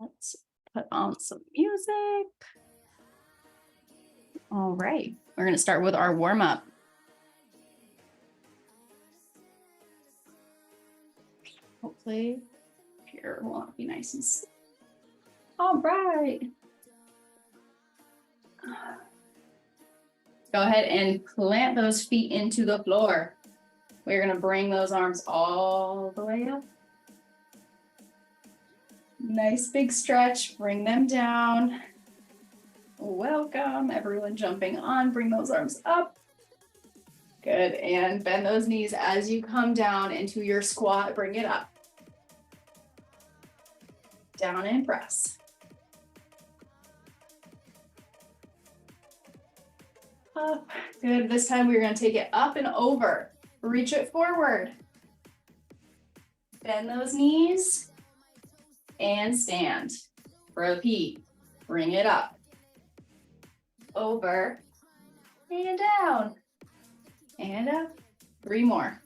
Let's put on some music. All right, we're going to start with our warm up. Hopefully here will not be nice and slow. All right. Go ahead and plant those feet into the floor. We're going to bring those arms all the way up. Nice big stretch, bring them down. Welcome, everyone jumping on, bring those arms up. Good, and bend those knees as you come down into your squat, bring it up. Down and press. Up, good, this time we're gonna take it up and over. Reach it forward. Bend those knees and stand. Repeat, bring it up. Over and down and up. 3 more.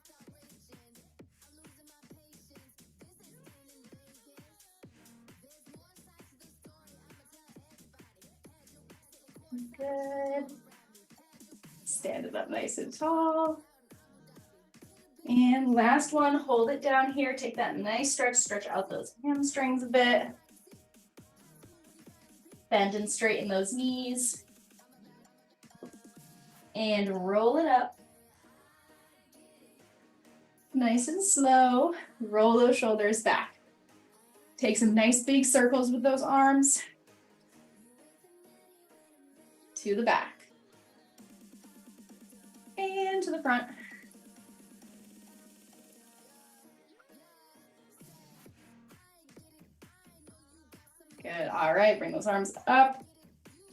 Good. Stand it up nice and tall. And last one, hold it down here. Take that nice stretch, stretch out those hamstrings a bit. Bend and straighten those knees. And roll it up. Nice and slow. Roll those shoulders back. Take some nice big circles with those arms. To the back. And to the front. Good. All right, bring those arms up.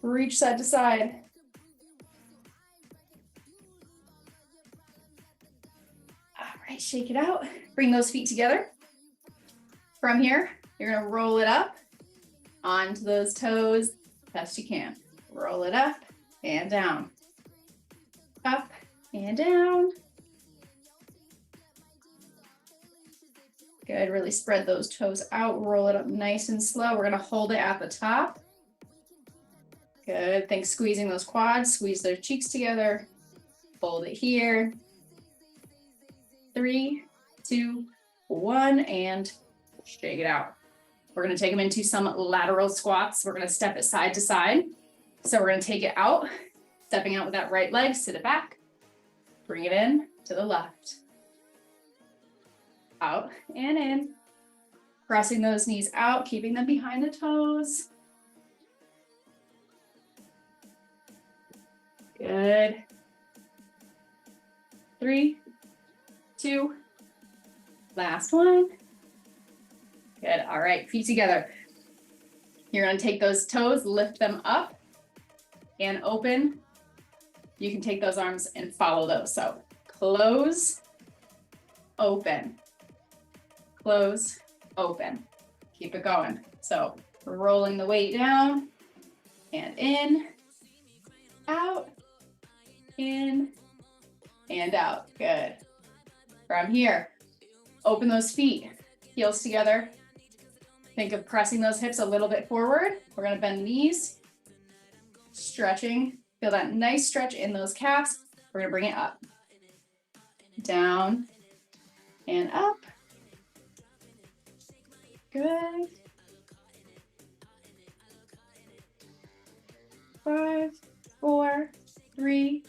Reach side to side. Shake it out. Bring those feet together. From here, you're going to roll it up onto those toes best you can. Roll it up and down. Up and down. Good. Really spread those toes out. Roll it up nice and slow. We're going to hold it at the top. Good. Think squeezing those quads. Squeeze their cheeks together. Hold it here. 3, 2, 1, and shake it out. We're going to take them into some lateral squats. We're going to step it side to side. So we're going to take it out, stepping out with that right leg, sit it back, bring it in to the left. Out and in. Pressing those knees out, keeping them behind the toes. Good. 3, 2, last one. Good. All right, feet together. You're going to take those toes, lift them up and open. You can take those arms and follow those. So close, open, close, open. Keep it going. So rolling the weight down and in, out, in, and out. Good. From here, open those feet, heels together. Think of pressing those hips a little bit forward. We're going to bend the knees, stretching. Feel that nice stretch in those calves. We're going to bring it up, down, and up. Good. 5, 4, 3,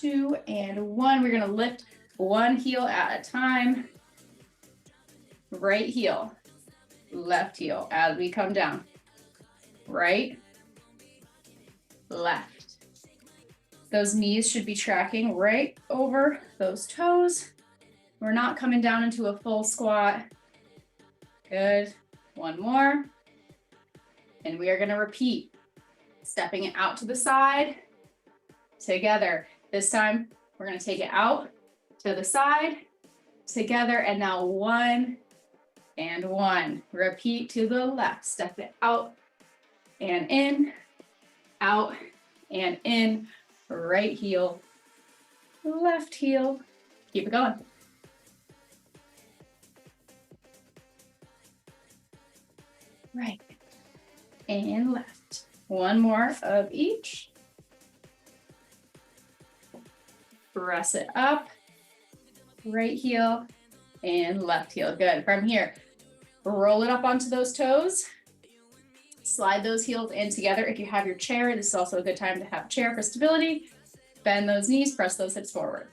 2, and 1. We're going to lift one heel at a time. Right heel, left heel as we come down. Right, left. Those knees should be tracking right over those toes. We're not coming down into a full squat. Good. 1 more. And we are going to repeat. Stepping it out to the side. Together. This time, we're going to take it out to the side. Together. And now 1 and 1. Repeat to the left. Step it out and in. Out and in. Right heel. Left heel. Keep it going. Right. and left. One more of each. Press it up, right heel and left heel. Good. From here, roll it up onto those toes. Slide those heels in together. If you have your chair, this is also a good time to have chair for stability. Bend those knees, press those hips forward.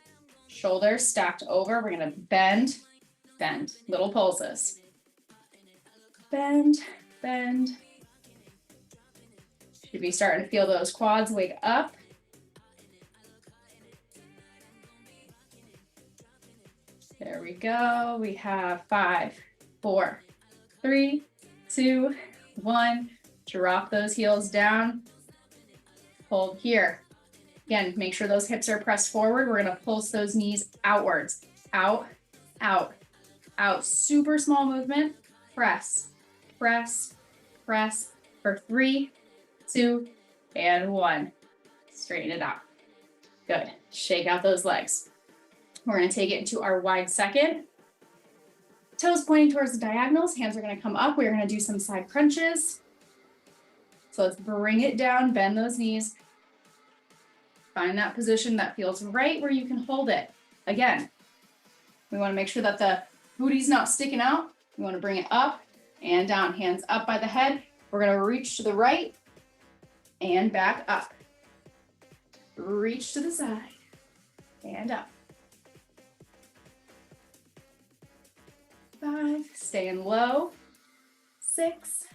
Shoulders stacked over. We're gonna bend, bend, little pulses. Bend, bend. Should be starting to feel those quads wake up. There we go. We have 5, 4, 3, 2, 1. Drop those heels down. Hold here. Again, make sure those hips are pressed forward. We're going to pulse those knees outwards. Out, out, out. Super small movement. Press, press, press for 3, 2, and 1. Straighten it out. Good. Shake out those legs. We're going to take it into our wide second. Toes pointing towards the diagonals. Hands are going to come up. We're going to do some side crunches. So let's bring it down, bend those knees. Find that position that feels right where you can hold it. Again, we want to make sure that the booty's not sticking out. We want to bring it up and down. Hands up by the head. We're going to reach to the right and back up. Reach to the side and up. 5, staying low. 6,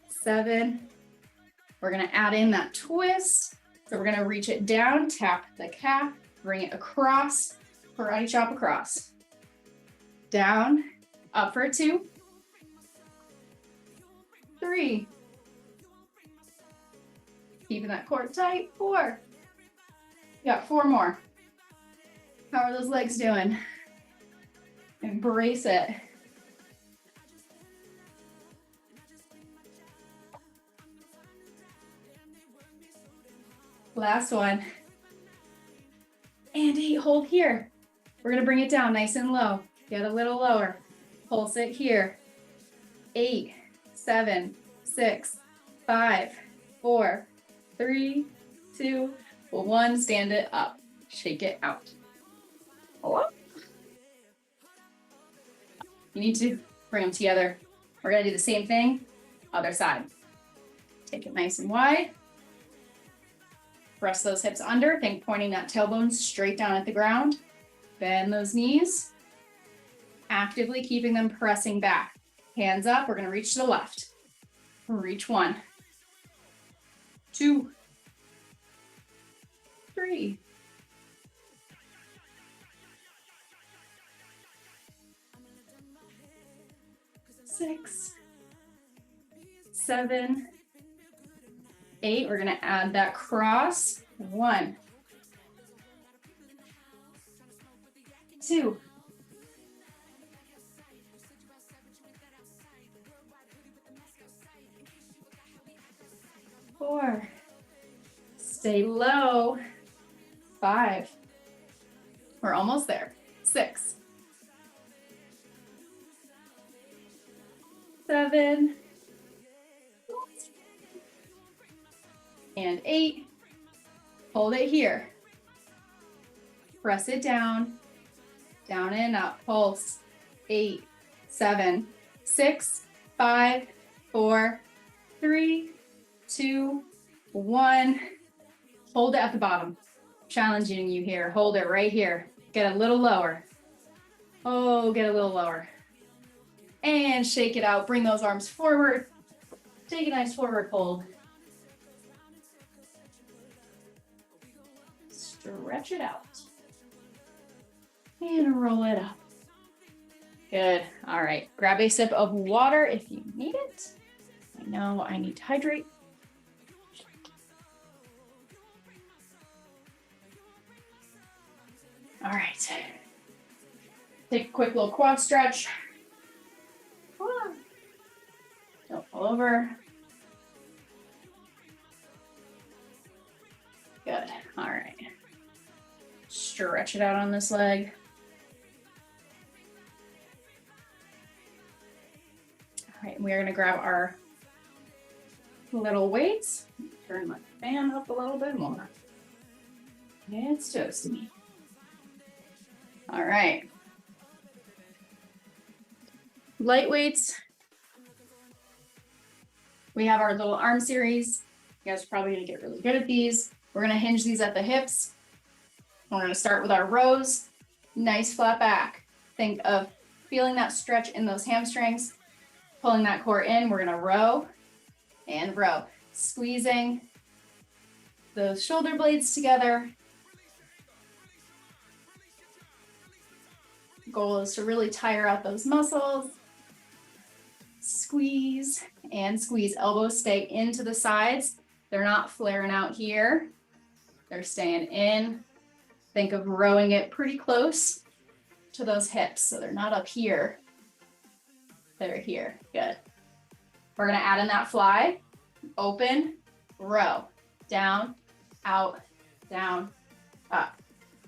7. We're going to add in that twist. So we're going to reach it down, tap the calf, bring it across, karate chop across. Down, up for 2, 3. Keeping that core tight. 4. You got 4 more. How are those legs doing? Embrace it. Last one. And 8, hold here. We're gonna bring it down nice and low. Get a little lower. Pulse it here. 8, 7, 6, 5, 4, 3, 2, 1. Stand it up. Shake it out. Oh. You need to bring them together. We're gonna do the same thing, other side. Take it nice and wide. Press those hips under. Think pointing that tailbone straight down at the ground. Bend those knees. Actively keeping them pressing back. Hands up. We're going to reach to the left. Reach 1, 2, 3. 6, 7, 8. We're going to add that cross. 1, 2, 4. Stay low. 5. We're almost there. 6, 7, and 8. Hold it here. Press it down, down and up. Pulse. 8, 7, 6, 5, 4, 3, 2, 1. Hold it at the bottom. Challenging you here. Hold it right here. Get a little lower. Oh, get a little lower. And shake it out. Bring those arms forward. Take a nice forward fold. Stretch it out. And roll it up. Good. All right. Grab a sip of water if you need it. I know I need to hydrate. All right. Take a quick little quad stretch. Don't fall over. Good. All right. Stretch it out on this leg. All right. We are going to grab our little weights. Turn my fan up a little bit more. It's toasty. All right. Light weights. We have our little arm series. You guys are probably gonna get really good at these. We're gonna hinge these at the hips. We're gonna start with our rows. Nice flat back. Think of feeling that stretch in those hamstrings, pulling that core in. We're gonna row and row, squeezing those shoulder blades together. Goal is to really tire out those muscles. Squeeze and squeeze. Elbows stay into the sides. They're not flaring out here. They're staying in. Think of rowing it pretty close to those hips. So they're not up here. They're here. Good. We're going to add in that fly. Open, row. Down, out, down, up,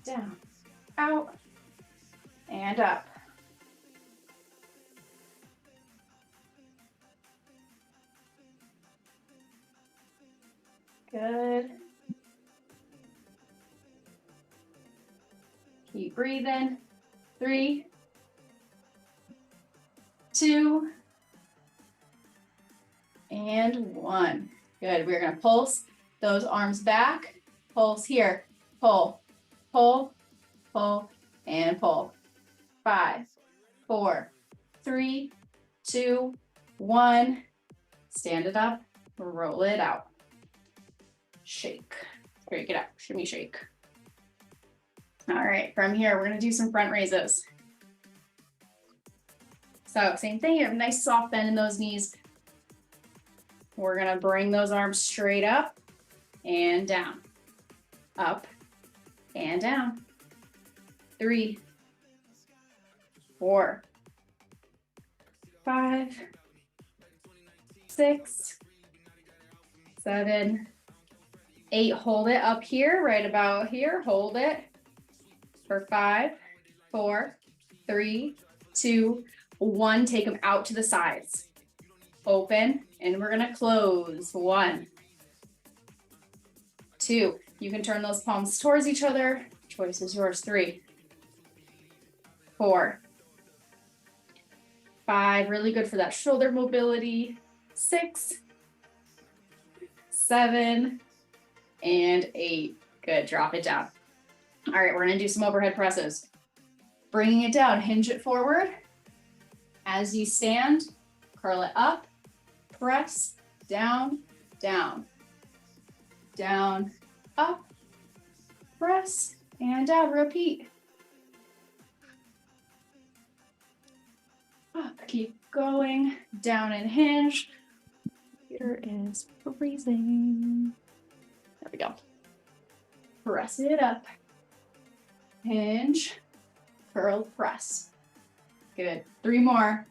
down, out, and up. Good. Keep breathing. 3, 2, and 1. Good. We're going to pulse those arms back. Pulse here. Pull, pull, pull, and pull. 5, 4, 3, 2, 1. Stand it up. Roll it out. Shake. Break it up. Shimmy shake. All right, from here, we're going to do some front raises. So same thing, you have a nice soft bend in those knees. We're going to bring those arms straight up and down. Up and down. 3, 4, 5, 6, 7, 8. Hold it up here, right about here. Hold it for 5, 4, 3, 2, 1. Take them out to the sides. Open, and we're going to close. 1, 2. You can turn those palms towards each other. Choice is yours. 3, 4, 5. Really good for that shoulder mobility. 6, 7, and 8. Good. Drop it down. All right, we're going to do some overhead presses. Bringing it down, hinge it forward. As you stand, curl it up, press, down, down, down, up, press, and down. Repeat. Up, keep going, down and hinge. Computer is freezing. There we go. Press it up. Hinge, curl, press. Good. 3 more.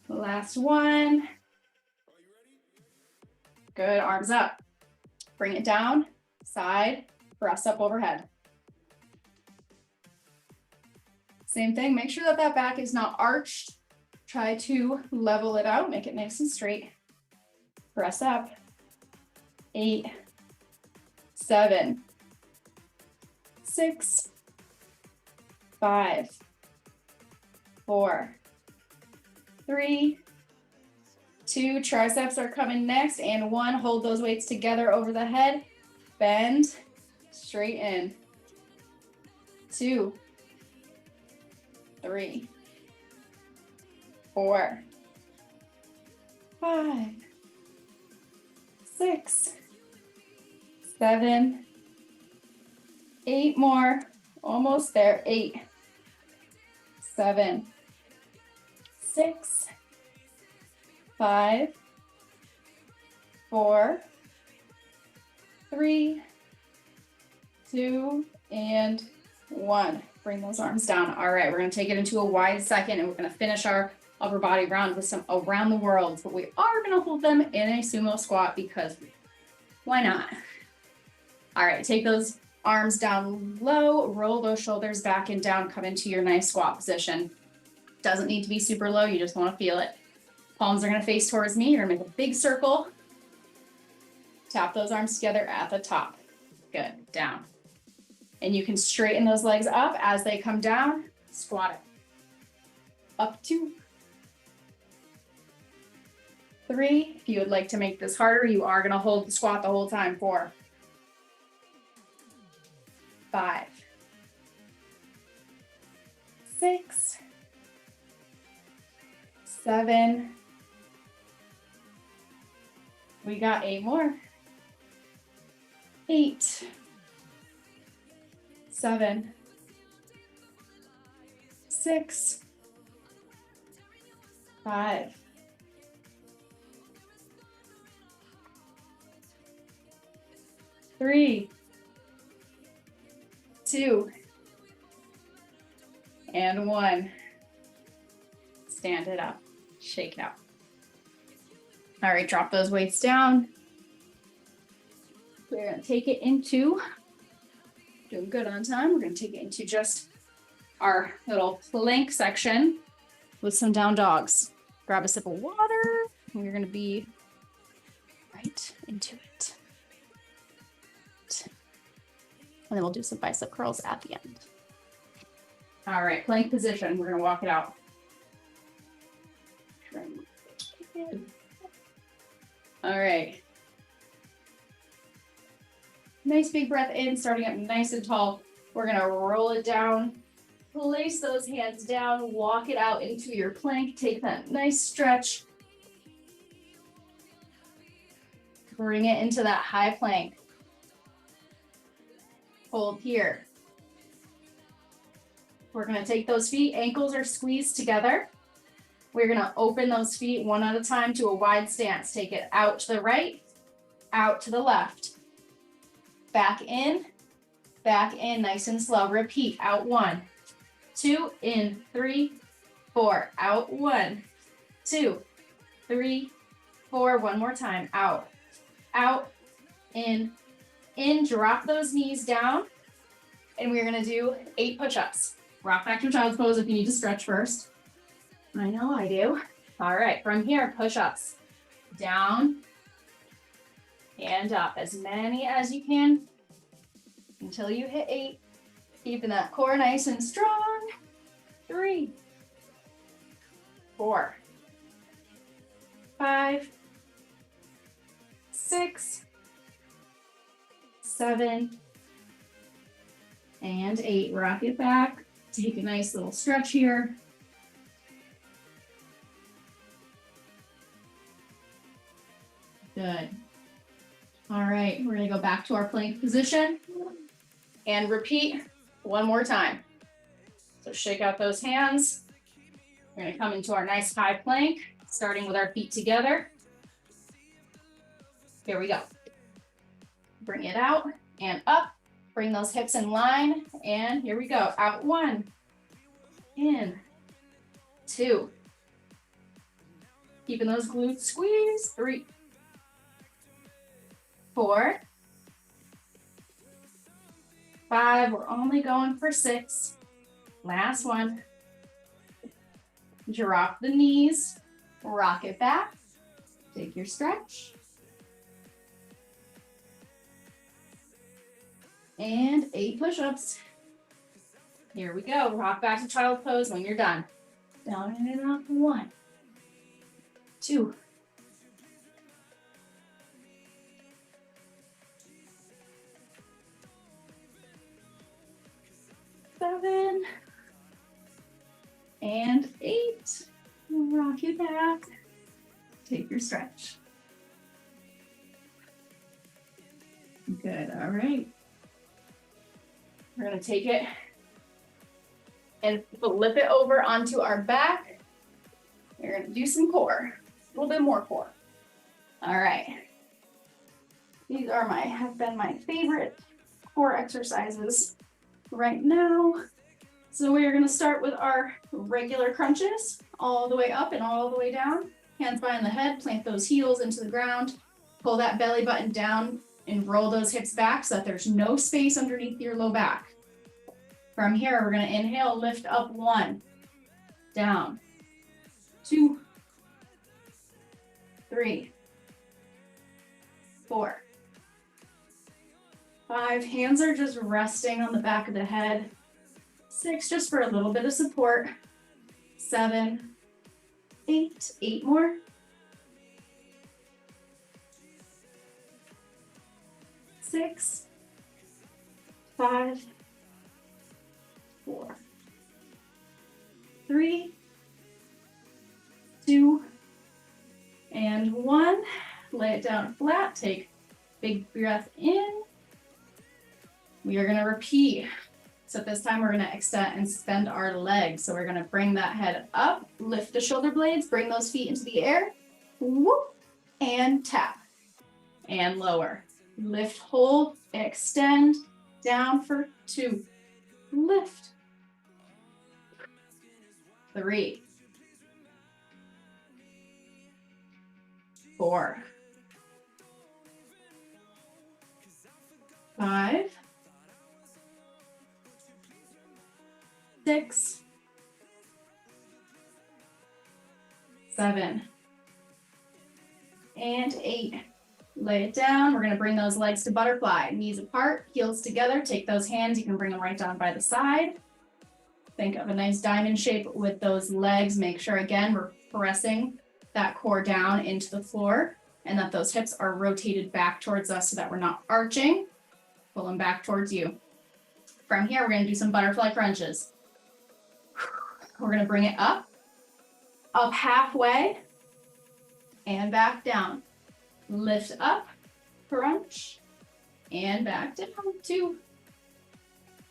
Last one. Good. Arms up. Bring it down. Side. Press up overhead. Same thing. Make sure that that back is not arched. Try to level it out. Make it nice and straight. Press up. 8, 7, 6, 5, 4, 3, 2. Triceps are coming next. And 1. Hold those weights together over the head. Bend. Straighten. 2, 3, 4, 5, 6, 7, 8 more. Almost there. 8, 7, 6, 5, 4, 3, 2, and 1. Bring those arms down. All right, we're going to take it into a wide second, and we're going to finish our upper body round with some around the world, but we are going to hold them in a sumo squat because why not? All right, take those Arms down low, roll those shoulders back and down, come into your nice squat position. Doesn't need to be super low, you just want to feel it. Palms are going to face towards me. You're going to make a big circle. Tap those arms together at the top. Good, down. And you can straighten those legs up as they come down. Squat it. Up 2. 3. If you would like to make this harder, you are going to hold the squat the whole time. 4. 5. 6. 7. We got 8 more. 8. 7. 6. 5. 3. 2. And 1. Stand it up. Shake it out. All right, drop those weights down. We're going to take it into, doing good on time, we're going to take it into just our little plank section with some down dogs. Grab a sip of water, and we're going to be right into it. And then we'll do some bicep curls at the end. All right, plank position. We're going to walk it out. All right. Nice big breath in, starting up nice and tall. We're going to roll it down. Place those hands down, walk it out into your plank. Take that nice stretch. Bring it into that high plank. Hold here. We're going to take those feet, ankles are squeezed together. We're going to open those feet one at a time to a wide stance. Take it out to the right, out to the left. Back in, nice and slow. Repeat, out 1, 2, in, 3, 4, out 1, 2, 3, 4. One more time, out, in, drop those knees down. And we're gonna do 8 push-ups. Rock back to child's pose if you need to stretch first. I know I do. All right, from here, push-ups. Down and up, as many as you can until you hit 8. Keeping that core nice and strong. 3, 4, 5, 6, 7, and 8. Rock it back. Take a nice little stretch here. Good. All right, we're gonna go back to our plank position and repeat one more time. So shake out those hands. We're gonna come into our nice high plank, starting with our feet together. Here we go. Bring it out and up. Bring those hips in line, and here we go. Out 1, in, 2. Keeping those glutes squeezed. 3, 4, 5. We're only going for 6. Last one. Drop the knees, rock it back. Take your stretch. And 8 push-ups. Here we go. Rock back to child pose when you're done. Down and up. 1, 2, 7, and 8. Rock it back. Take your stretch. Good. All right. We're going to take it and flip it over onto our back. We're going to do some core, a little bit more core. All right. These are have been my favorite core exercises right now. So we are going to start with our regular crunches, all the way up and all the way down. Hands behind the head, plant those heels into the ground. Pull that belly button down and roll those hips back so that there's no space underneath your low back. From here, we're gonna inhale, lift up 1, down, 2, 3, 4, 5. Hands are just resting on the back of the head. 6, just for a little bit of support. 7, 8, 8 more. 6, 5, 4, 3, 2, and 1. Lay it down flat. Take big breath in. We are going to repeat. So this time we're going to extend and extend our legs. So we're going to bring that head up, lift the shoulder blades, bring those feet into the air, whoop, and tap, and lower. Lift, hold, extend, down for 2, lift, 3, 4, 5, 6, 7, and 8. Lay it down. We're going to bring those legs to butterfly. Knees apart, heels together. Take those hands. You can bring them right down by the side. Think of a nice diamond shape with those legs. Make sure, again, we're pressing that core down into the floor and that those hips are rotated back towards us so that we're not arching. Pull them back towards you. From here, we're going to do some butterfly crunches. We're going to bring it up halfway, and back down. Lift up, crunch, and back down. 2,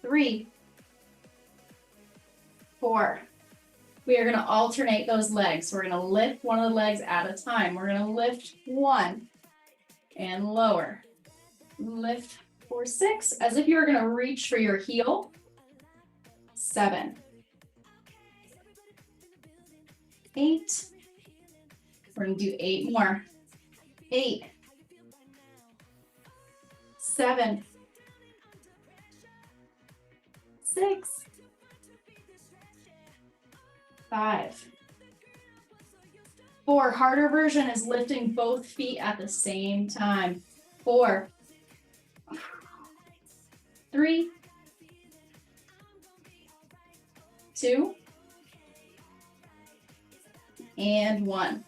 3, 4. We are going to alternate those legs. We're going to lift one of the legs at a time. We're going to lift 1 and lower. Lift for 6, as if you're going to reach for your heel. 7, 8. We're going to do 8 more. 8, 7, 6, 5, 4. Harder version is lifting both feet at the same time. 4, 3, 2, and 1.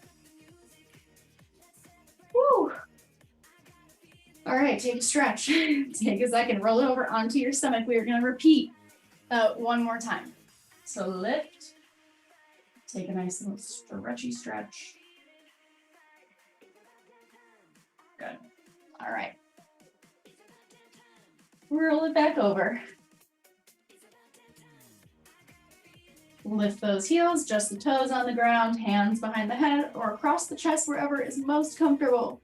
Woo. All right, take a stretch. Take a second, roll it over onto your stomach. We are going to repeat one more time. So lift, take a nice little stretchy stretch. Good. All right. Roll it back over. Lift those heels, just the toes on the ground, hands behind the head or across the chest, wherever is most comfortable.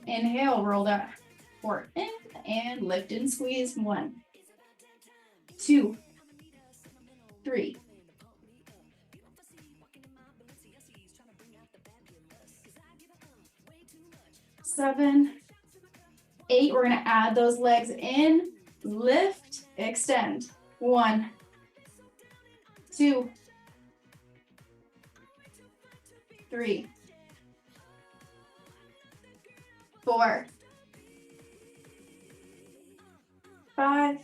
Inhale, roll that forward in and lift and squeeze. 1, 2, 3, 7, 8. We're going to add those legs in, lift, extend. 1, 2, 3, 4, 5,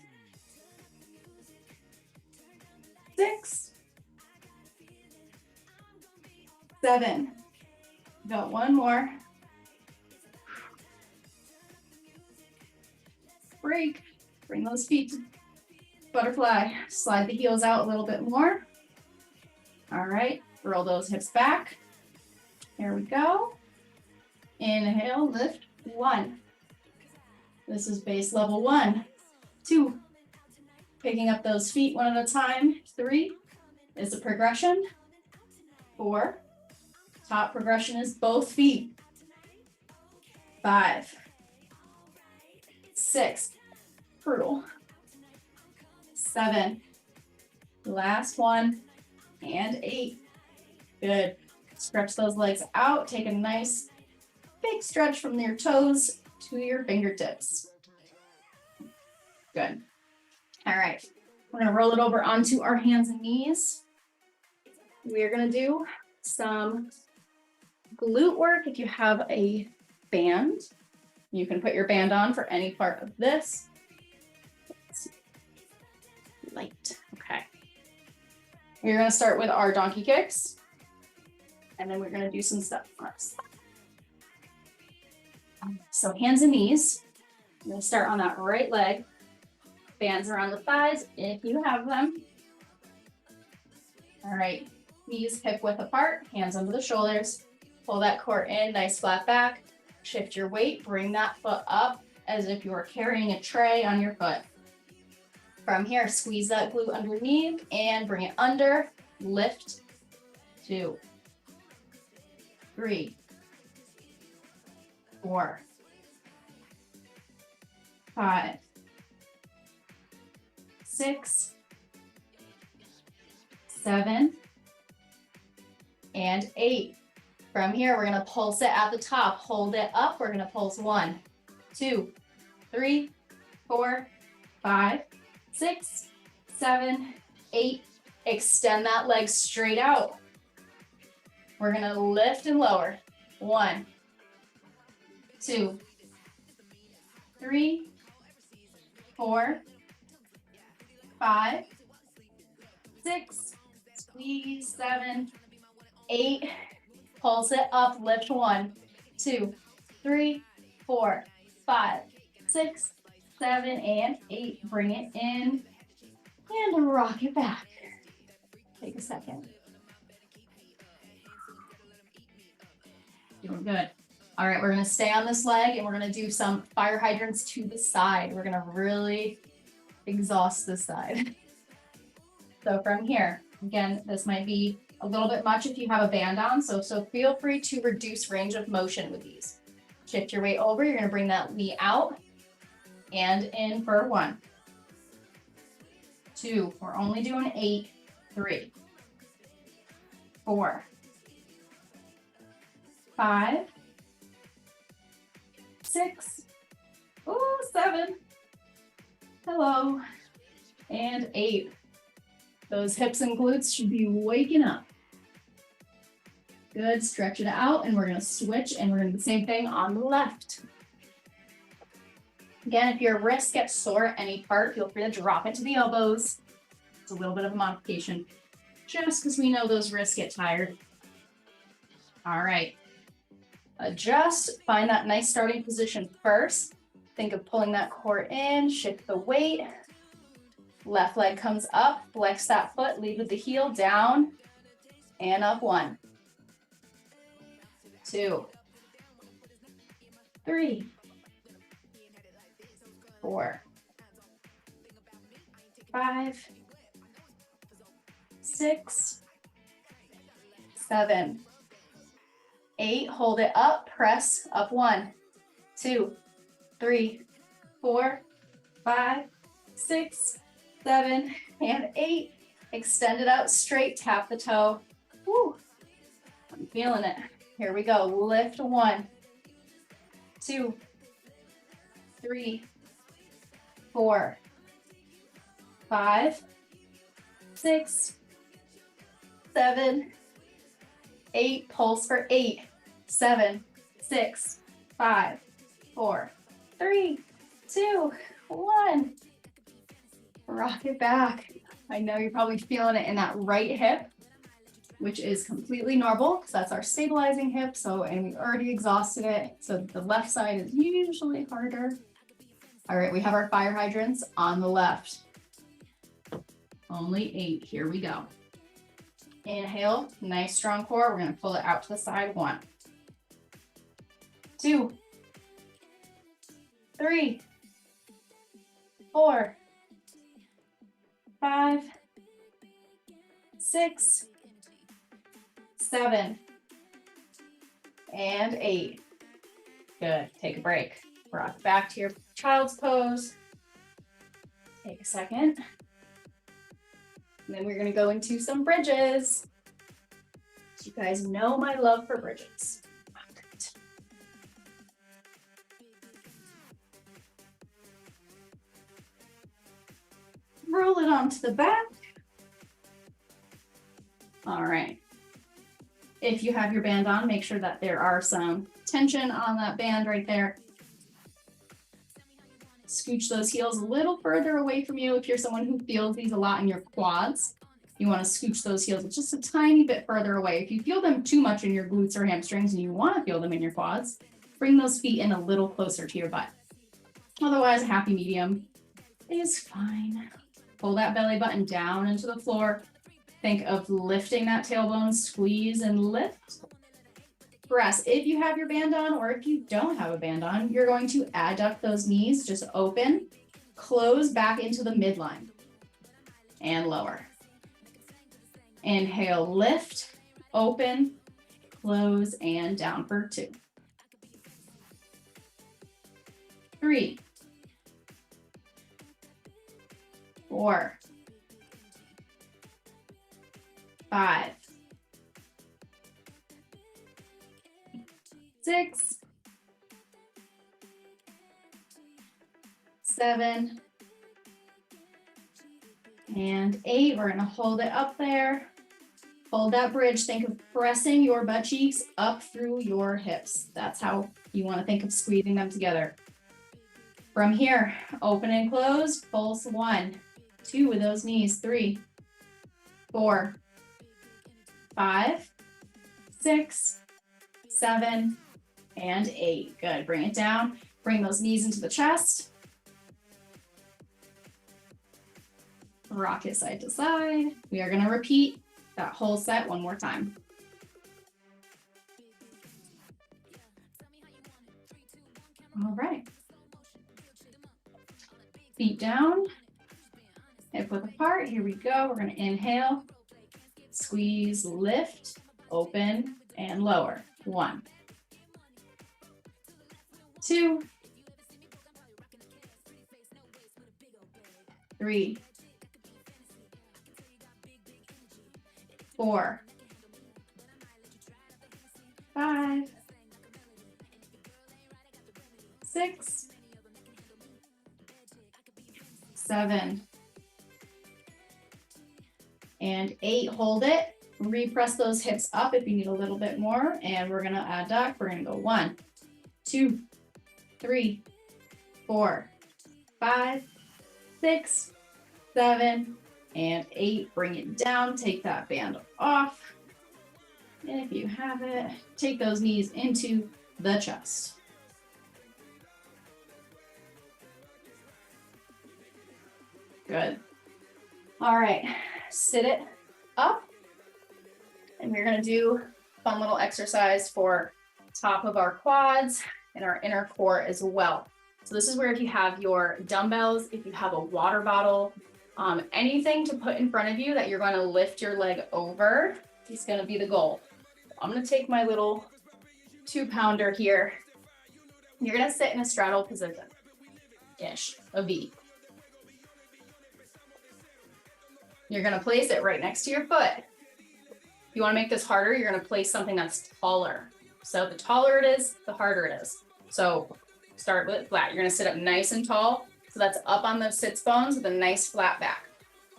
6, 7. Got one more. Break. Bring those feet to butterfly. Slide the heels out a little bit more. All right. Roll those hips back. Here we go. Inhale, lift. 1. This is base level 1. 2. Picking up those feet one at a time. 3 is a progression. 4. Top progression is both feet. 5. 6. Brutal. 7. Last one. And 8. Good. Stretch those legs out. Take a nice big stretch from your toes to your fingertips. Good. All right. We're going to roll it over onto our hands and knees. We're going to do some glute work. If you have a band, you can put your band on for any part of this. Light. Okay. We're going to start with our donkey kicks, and then we're going to do some step ups. So hands and knees. I'm going to start on that right leg. Bands around the thighs if you have them. All right, knees hip width apart, hands under the shoulders. Pull that core in, nice flat back. Shift your weight, bring that foot up as if you were carrying a tray on your foot. From here, squeeze that glute underneath and bring it under. Lift, 2, 3, 4, 5, 6, 7, and 8. From here, we're going to pulse it at the top. Hold it up. We're going to pulse 1, 2, 3, 4, 5, 6, 7, 8. Extend that leg straight out. We're going to lift and lower. 1, 2, 3, 4, 5, 6, squeeze, 7, 8, pulse it up, lift 1, 2, 3, 4, 5, 6, 7, and 8. Bring it in and rock it back. Take a second. Doing good. All right, we're gonna stay on this leg and we're gonna do some fire hydrants to the side. We're gonna really exhaust this side. So from here, again, this might be a little bit much if you have a band on, so feel free to reduce range of motion with these. Shift your weight over, you're gonna bring that knee out and in for 1, 2, we're only doing 8, 3, 4, 5, 6, ooh, 7, hello, and 8. Those hips and glutes should be waking up. Good, stretch it out, and we're gonna switch, and we're gonna do the same thing on the left. Again, if your wrists get sore at any part, feel free to drop it to the elbows. It's a little bit of a modification, just because we know those wrists get tired. All right. Adjust, find that nice starting position first. Think of pulling that core in, shift the weight. Left leg comes up, flex that foot, lead with the heel, down and up. 1, 2, 3, 4, 5, 6, 7, 8. Hold it up, press up. 1, 2, 3, 4, 5, 6, 7, and 8. Extend it out straight, tap the toe. Woo, I'm feeling it. Here we go. Lift. 1, 2, 3, 4, 5, 6, 7, 8. Pulse for 8, 7, 6, 5, 4, 3, 2, 1. Rock it back. I know you're probably feeling it in that right hip, which is completely normal because that's our stabilizing hip. So, and we already exhausted it. So the left side is usually harder. All right, we have our fire hydrants on the left. Only 8. Here we go. Inhale, nice strong core. We're going to pull it out to the side. 1, 2, 3, 4, 5, 6, 7, and 8. Good. Take a break. Rock back to your child's pose. Take a second. And then we're going to go into some bridges. You guys know my love for bridges. onto the back. All right. If you have your band on, make sure that there are some tension on that band right there. Scooch those heels a little further away from you. If you're someone who feels these a lot in your quads, you want to scooch those heels just a tiny bit further away. If you feel them too much in your glutes or hamstrings and you want to feel them in your quads, bring those feet in a little closer to your butt. Otherwise, a happy medium is fine. Pull that belly button down into the floor. Think of lifting that tailbone, squeeze and lift. Press. If you have your band on, or if you don't have a band on, you're going to adduct those knees, just open, close back into the midline, and lower. Inhale, lift, open, close, and down for 2. 3, 4, 5, 6, 7, and 8. We're gonna hold it up there. Hold that bridge. Think of pressing your butt cheeks up through your hips. That's how you want to think of squeezing them together. From here, open and close, pulse 1, 2 with those knees, 3, 4, 5, 6, 7, and 8. Good. Bring it down. Bring those knees into the chest. Rock it side to side. We are going to repeat that whole set one more time. All right. Feet down, hip width apart. Here we go. We're going to inhale, squeeze, lift, open, and lower. 1, 2, 3, 4, 5, 6, 7, and 8. Hold it. Repress those hips up if you need a little bit more. And we're going to adduct. We're going to go 1, 2, 3, 4, 5, 6, 7, and 8. Bring it down. Take that band off. And if you have it, take those knees into the chest. Good. All right, sit it up. And we're gonna do a fun little exercise for top of our quads and our inner core as well. So this is where if you have your dumbbells, if you have a water bottle, anything to put in front of you that you're gonna lift your leg over is gonna be the goal. I'm gonna take my little 2-pounder here. You're gonna sit in a straddle position-ish, a V. You're gonna place it right next to your foot. If you wanna make this harder, you're gonna place something that's taller. So the taller it is, the harder it is. So start with flat. You're gonna sit up nice and tall. So that's up on those sits bones with a nice flat back.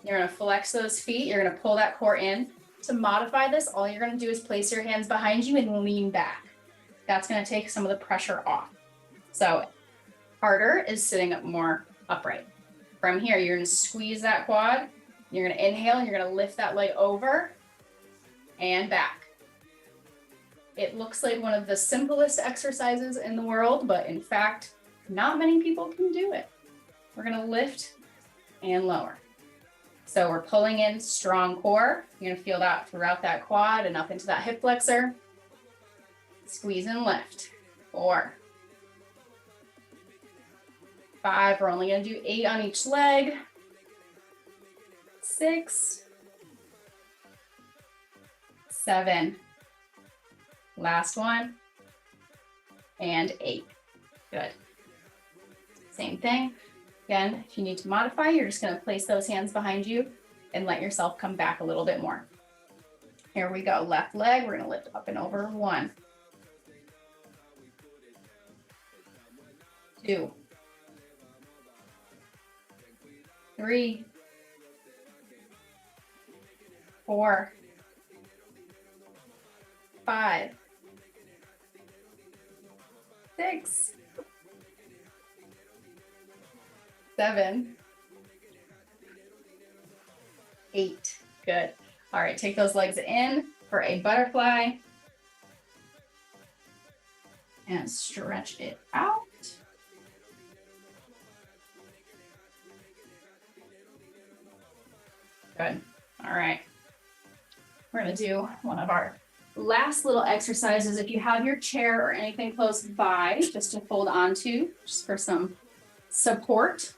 You're gonna flex those feet. You're gonna pull that core in. To modify this, all you're gonna do is place your hands behind you and lean back. That's gonna take some of the pressure off. So harder is sitting up more upright. From here, you're gonna squeeze that quad. You're gonna inhale and you're gonna lift that leg over and back. It looks like one of the simplest exercises in the world, but in fact, not many people can do it. We're gonna lift and lower. So we're pulling in strong core. You're gonna feel that throughout that quad and up into that hip flexor. Squeeze and lift. 4, 5, we're only gonna do 8 on each leg. 6, 7, last one, and 8. Good. Same thing. Again, if you need to modify, you're just gonna place those hands behind you and let yourself come back a little bit more. Here we go, left leg, we're gonna lift up and over. 1, 2, 3, 4, 5, 6, 7, 8. Good. All right, take those legs in for a butterfly and stretch it out. Good. All right. We're going to do one of our last little exercises. If you have your chair or anything close by, just to hold on to, just for some support,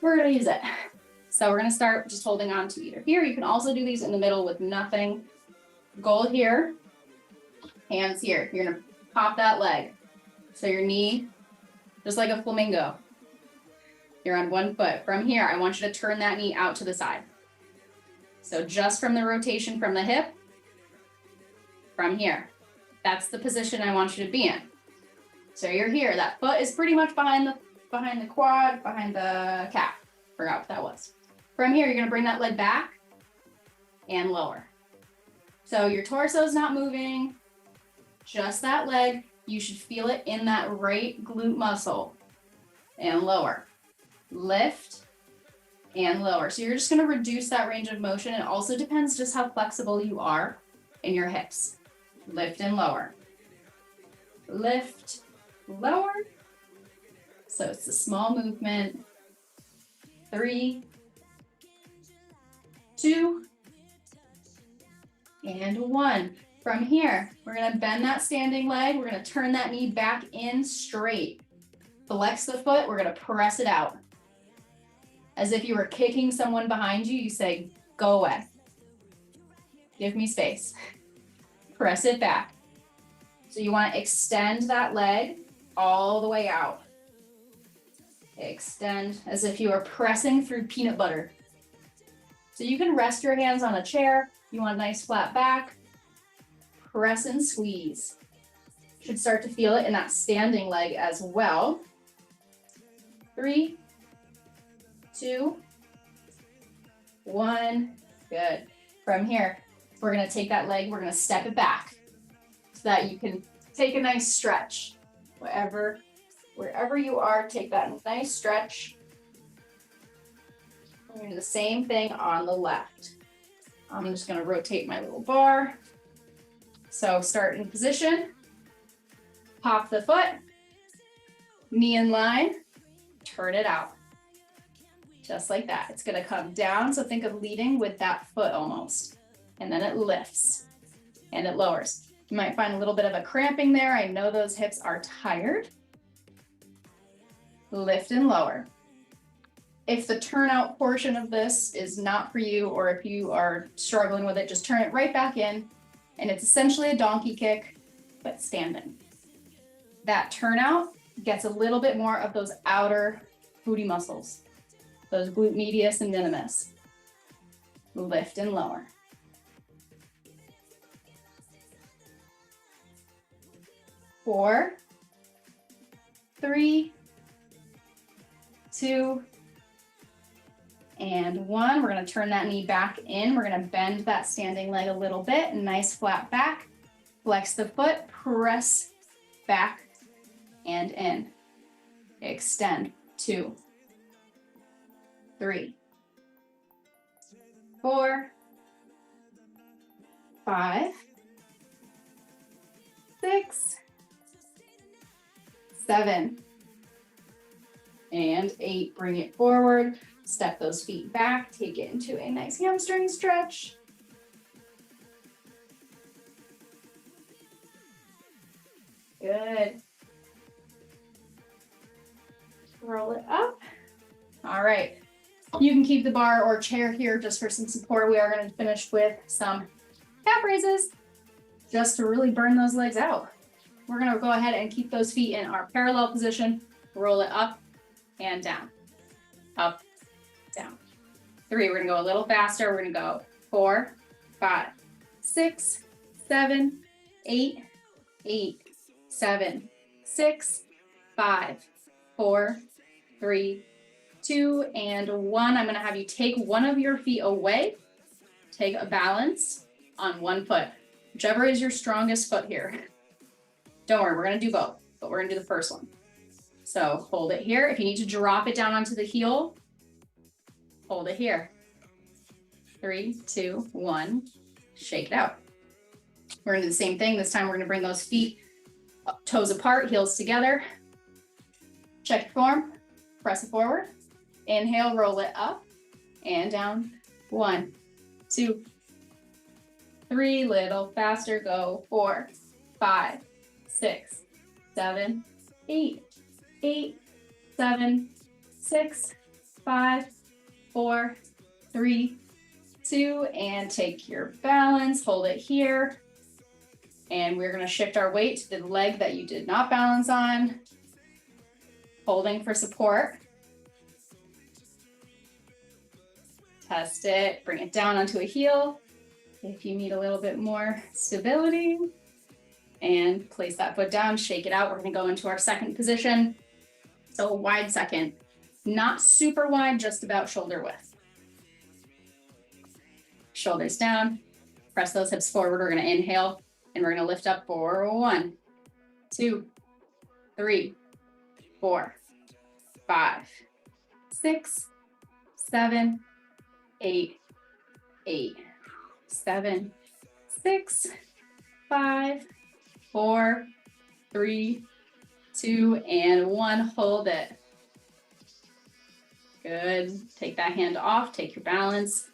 we're going to use it. So we're going to start just holding on to either here. You can also do these in the middle with nothing. Goal here, hands here. You're going to pop that leg. So your knee, just like a flamingo. You're on one foot. From here, I want you to turn that knee out to the side. So just from the rotation from the hip, from here. That's the position I want you to be in. So you're here. That foot is pretty much behind the quad, behind the calf. Forgot what that was. From here, you're going to bring that leg back and lower. So your torso is not moving, just that leg. You should feel it in that right glute muscle. And lower. Lift and lower. So you're just going to reduce that range of motion. It also depends just how flexible you are in your hips. Lift and lower. Lift, lower. So it's a small movement. 3, 2, and 1. From here, we're going to bend that standing leg. We're going to turn that knee back in straight. Flex the foot. We're going to press it out. As if you were kicking someone behind you, you say, go away. Give me space. Press it back. So you want to extend that leg all the way out. Extend as if you are pressing through peanut butter. So you can rest your hands on a chair. You want a nice flat back. Press and squeeze. Should start to feel it in that standing leg as well. 3, 2, 1. Good. From here, we're going to take that leg, we're going to step it back so that you can take a nice stretch. Wherever you are, take that nice stretch. We're going to do the same thing on the left. I'm just going to rotate my little bar. So start in position, pop the foot, knee in line, turn it out. Just like that. It's going to come down. So think of leading with that foot almost. And then it lifts and it lowers. You might find a little bit of a cramping there. I know those hips are tired. Lift and lower. If the turnout portion of this is not for you, or if you are struggling with it, just turn it right back in. And it's essentially a donkey kick, but standing. That turnout gets a little bit more of those outer booty muscles, those glute medius and minimus. Lift and lower. Four, 3, 2, and 1. We're going to turn that knee back in. We're going to bend that standing leg a little bit. Nice flat back. Flex the foot. Press back and in. Extend. 2, 3, 4, 5, 6, 7, and 8. Bring it forward. Step those feet back. Take it into a nice hamstring stretch. Good. Roll it up. All right. You can keep the bar or chair here just for some support. We are going to finish with some calf raises just to really burn those legs out. We're going to go ahead and keep those feet in our parallel position. Roll it up and down. Up, down. 3. We're going to go a little faster. We're going to go 4, 5, 6, 7, 8, 7, 6, 5, 4, 3, 2, and 1. I'm going to have you take one of your feet away take a balance on one foot, whichever is your strongest foot here. Don't worry, we're gonna do both, but we're gonna do the first one. So hold it here. If you need to drop it down onto the heel, hold it here. 3, 2, 1, shake it out. We're gonna do the same thing. This time we're gonna bring those feet, toes apart, heels together. Check your form, press it forward. Inhale, roll it up and down. 1, 2, 3, little faster, go. 4, 5, 6, 7, 8, 8, 7, 6, 5, 4, 3, 2, and take your balance, hold it here. And we're gonna shift our weight to the leg that you did not balance on, holding for support. Test it, bring it down onto a heel if you need a little bit more stability. And place that foot down, shake it out. We're gonna go into our second position. So a wide second, not super wide, just about shoulder width. Shoulders down, press those hips forward. We're gonna inhale and we're gonna lift up for 1, 2, 3, 4, 5, 6, 7, 8, 8, 7, 6, 5, 4, 3, 2, and 1. Hold it. Good. Take that hand off, take your balance.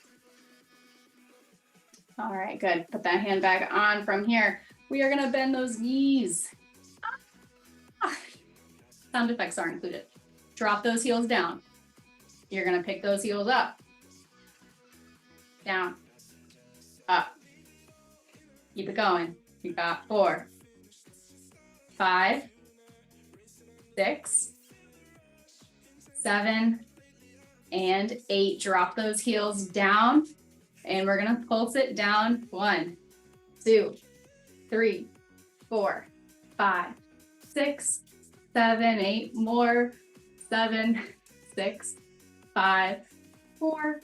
All right, good. Put that hand back on. From here, we are gonna bend those knees. Sound effects are included. Drop those heels down. You're gonna pick those heels up. Down, up. Keep it going. You got 4, 5, 6, 7, and 8. Drop those heels down, and we're gonna pulse it down. 1, 2, 3, 4, 5, 6, 7, 8 more. 7, 6, 5, 4,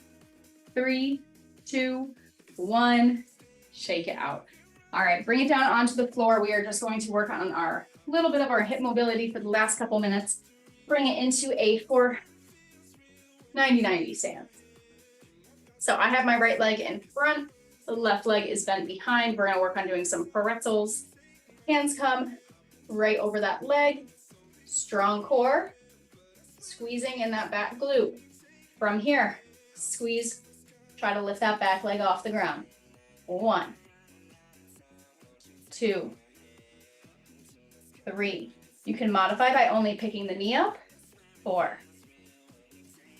3, 2, 1. Shake it out. All right, bring it down onto the floor. We are just going to work on our little bit of our hip mobility for the last couple minutes. Bring it into a 90-90 stance. So I have my right leg in front, the left leg is bent behind. We're gonna work on doing some pretzels. Hands come right over that leg, strong core, squeezing in that back glute. From here, squeeze, try to lift that back leg off the ground. 1, 2, 3. You can modify by only picking the knee up. 4,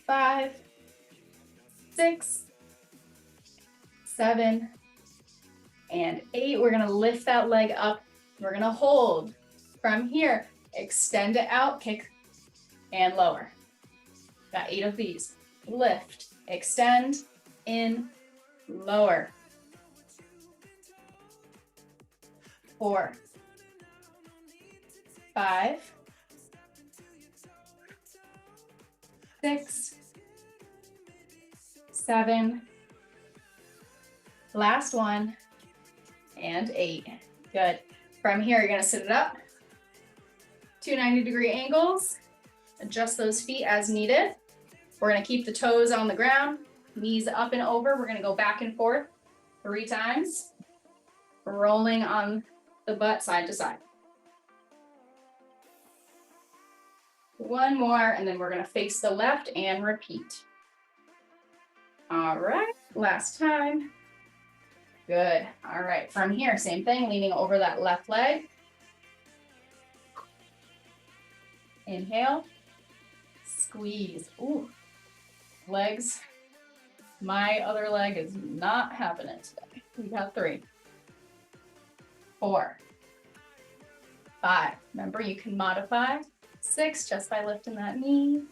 5, 6, 7, and 8. We're gonna lift that leg up. We're gonna hold. From here, extend it out, kick, and lower. Got 8 of these. Lift, extend, in, lower. 4, 5, 6, 7, last one, and 8. Good. From here, you're gonna sit it up. 2 90-degree angles. Adjust those feet as needed. We're gonna keep the toes on the ground, knees up and over. We're gonna go back and forth 3 times, rolling on the butt side to side. 1 more, and then we're gonna face the left and repeat. All right, last time. Good. All right, from here, same thing, leaning over that left leg. Inhale, squeeze. Ooh, legs. My other leg is not happening today. We got 3, 4, 5. Remember, you can modify. 6, just by lifting that knee.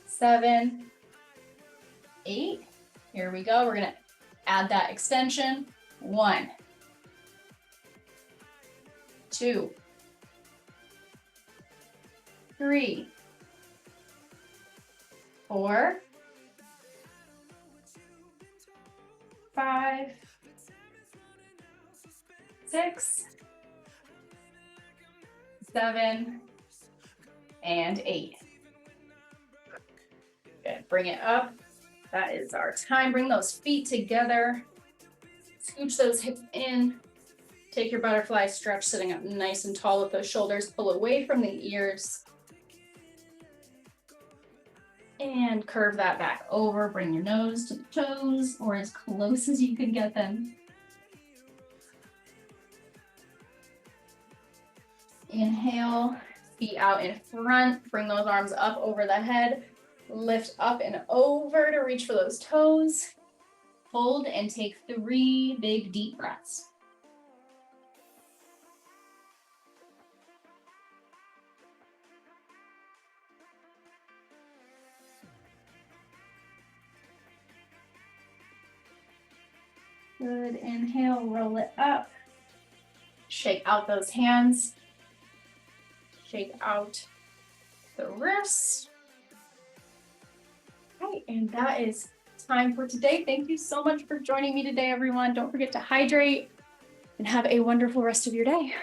7, 8. Here we go. We're gonna add that extension. 1, 2, 3, 4, 5, 6, 7, and 8. Good, bring it up. That is our time. Bring those feet together. Scooch those hips in. Take your butterfly stretch, sitting up nice and tall with those shoulders. Pull away from the ears. And curve that back over. Bring your nose to the toes, or as close as you can get them. Inhale, feet out in front. Bring those arms up over the head. Lift up and over to reach for those toes. Hold and take 3 big deep breaths. Good, inhale, roll it up. Shake out those hands. Shake out the wrists. Okay, and that is time for today. Thank you so much for joining me today, everyone. Don't forget to hydrate and have a wonderful rest of your day.